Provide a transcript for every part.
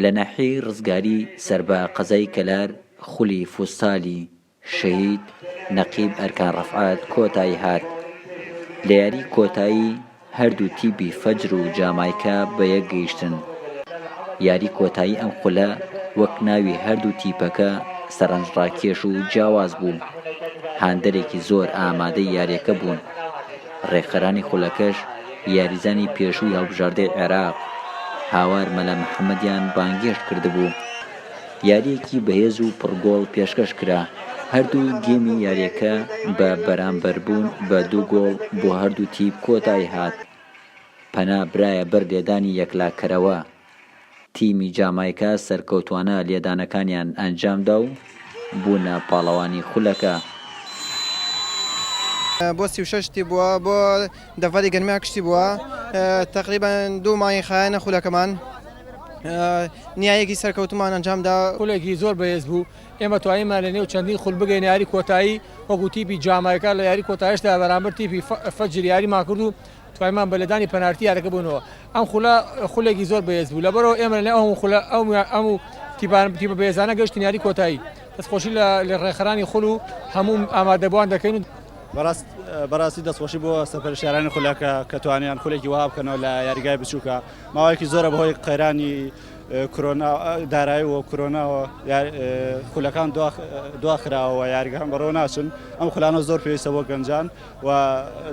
لە ناحیەی ڕزگاری سەربا قەزای کەلار خولی فوستالی شەهید نەقیب ئەرکان ڕەفعات کۆتایی هات. لە یاری کۆتایی هەردوو تیبی فەجر و جامایکا بەیەک گەیشتن. یاری کۆتایی ئەم خولە وەک ناوی هەردوو تیپەکە سەرنجڕاکێش و جیاواز بوو. هاندەرێکی زۆر ئامادەی یاریەکە بوون. ڕێکخەرانی خولەکەش یاریزانی پێشووی هەڵبژاردەی عێراق هاوار مەلا محەممەدیان بانگێشت کردبوو. یاریەکی بەهێز و پڕگۆڵ پێشکەش کرا. هەردوو گێمی یاریەکە بە بەرامبەربوون بە 2 گۆڵ بۆ هەردوو تیپ کۆتایی هات. پەنا برایە بەر لێدانی یەکلاکەرەوە. تیمی جامایکا سەرکەوتوانە لێدانەکانیان ئەنجامدا و بوونە پاڵەوانی خولەکە. بۆ 36 بووە بۆ دەڤەری گەرمیا کشتی بووە. تقریبان 2 مای خایەنە خولەکەمان نیایەکی سەرکەوتمان ئەنجامدا. خولێکی زۆر بەهێز بوو. ئێمە توانیمان لە نێو چەندین خول بگەین یاری کۆتایی وەکو تیپی جامایکا لە یاری کۆتاییشدا بەرامبەر تیپی فەجر یاریمان کرد و توانیمان بە لەدانی پەنارتی یاریەکە بوونەوە. ئەم خولێکی زۆر بەهێز بوو. لەبەرەوە ئێمە لە ئەو خولە ئەم تیپە بەهێزانە گەشتین یاری کۆتایی. دەستخۆشی لە ڕێکخەرانی خول و هەموو ئامادەبووان دەکەین. بەڕاستی دەستخۆشی بۆ سەرپەرشتیارانی خولەکە کە توانیان خولێکی وها بکەنەوە لە یاریگای بچووکە. ماوەیەکی زۆرە بەهۆی قەیرانی کۆرۆنا دارایی و کۆرۆناوە خولەکان دواخراوە یاریگەکان بەڕێوە ناچن. ئەم خولانە زۆر پێویستە بۆ گەنجان و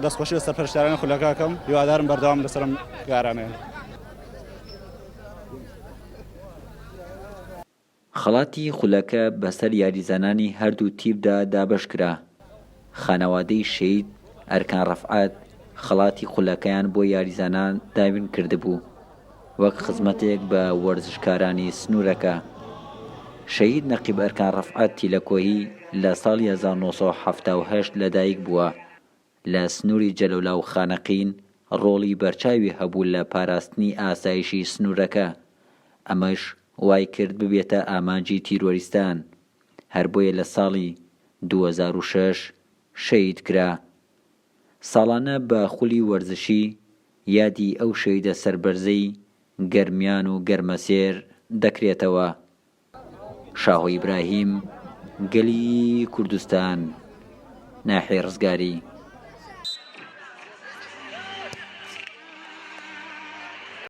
دەستخۆشی بە سەرپەرشتیارانی خولەکەکەم هیوادارم بەردەوام لەسەرم کارانەیە. خەڵاتی خولەکە بەسەر یاریزانانی هەردوو تیپدا دابەش کرا. خانەوادەی شەهید ئەرکان ڕەفعات خەڵاتی خولەکەیان بۆ یاریزانان دابین کردبوو وەک خزمەتێک بە وەرزشکارانی سنوورەکە. شەهید نەقیب ئەرکان ڕەفعات تیلەکۆیی لە ساڵی 1970 لەدایک بووە. لە سنووری جەلەولا و خانەقین ڕۆڵی بەرچاوی هەبوو لە پاراستنی ئاسایشی سنوورەکە. ئەمەش وای کرد ببێتە ئامانجی تیرۆریستان. هەر بۆیە لە ساڵی 2006 شەهید کرا. ساڵانە بە خولی وەرزشی یادی ئەو شەهیدە سەربەرزەی گەرمیان و گەرمەسێر دەکرێتەوە. شاهۆ ئیبراهیم، گەلی کوردستان، ناحیەی ڕزگاری.